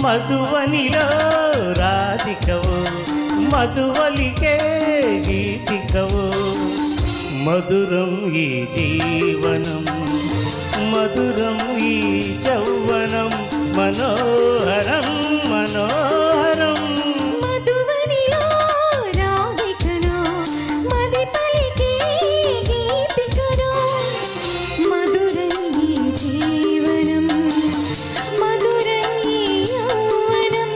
మధువనిలో రాధికవు మధువలికే గీతికవు మధురం ఈ జీవనం మధురం ఈ యౌవనం మనోహరం మనోహరం మధువనిలో రాధికను మది పలికే గీతికను మధురం ఈ జీవనం మధురం ఈ యౌవనం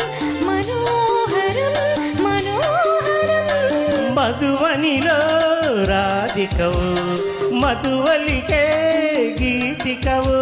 మనోహరం మనోహరం మధువనిలో రాధికవు మధువలికే గీతికవు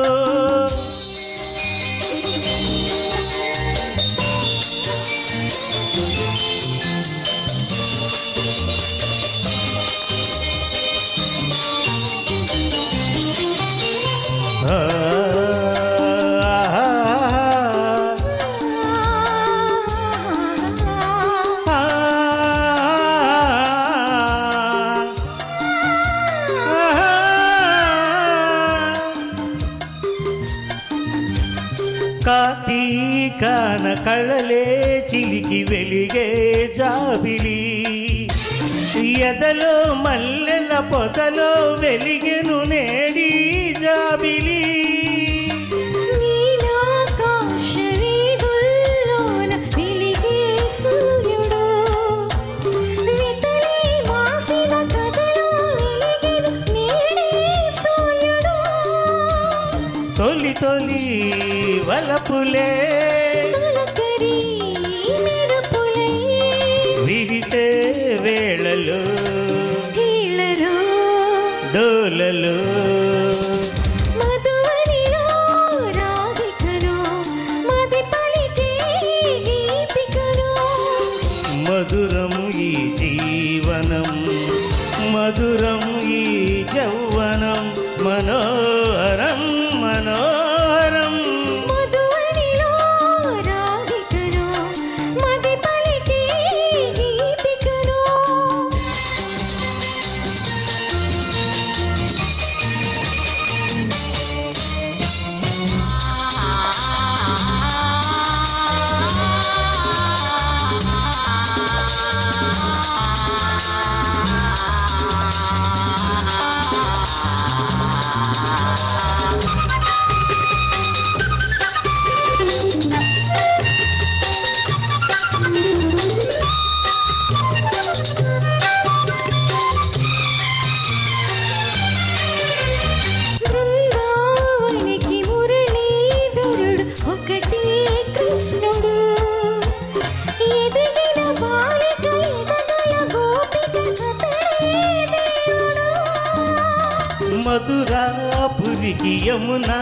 కార్తీకాన కళలే చిలికి వెలిగే జాబిలి ఎదలో మల్లెల పొదలో వెలిగెను నేడి జాబిలి నీలాకాశ వీధుల్లోన వెలిగే సూర్యుడు వితలి వాసిన కథలో వెలిగెను నేడే సూర్యుడు తొలి తొలి వలపులే తొలకరి మెరుపులై విరిసే వేళలో హీళలో డోలలో మధువనిలో రాధికను మది పలికే గీతికను మధురం ఈ జీవనం మధురం ఈ యౌవనం మనోహరం మనోహరం మధువనిలో రాధికను మది పలికే గీతికను బృందావనికి మురళీధరుడు ఒకటే కృష్ణుడు ఎదిగిన బాలిక ఎదగల గోపిక అతడే దేవుడు మధురాపురికి యమునా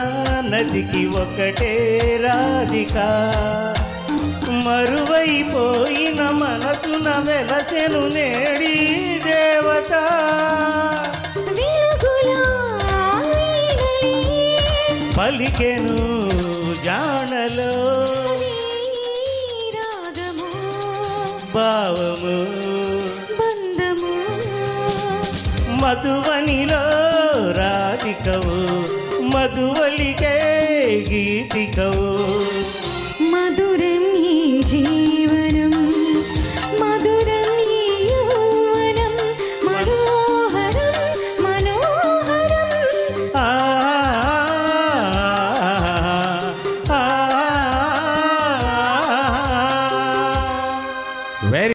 నదికి ఒకటే రాధిక మరువైపోయిన మనసున వెలసెను నేడి దేవత వెలుగులా వీడలి పలికెను జానలో రాగము భావము బంధము మధువనిలో రాధికవు మధువలికే గీతికవు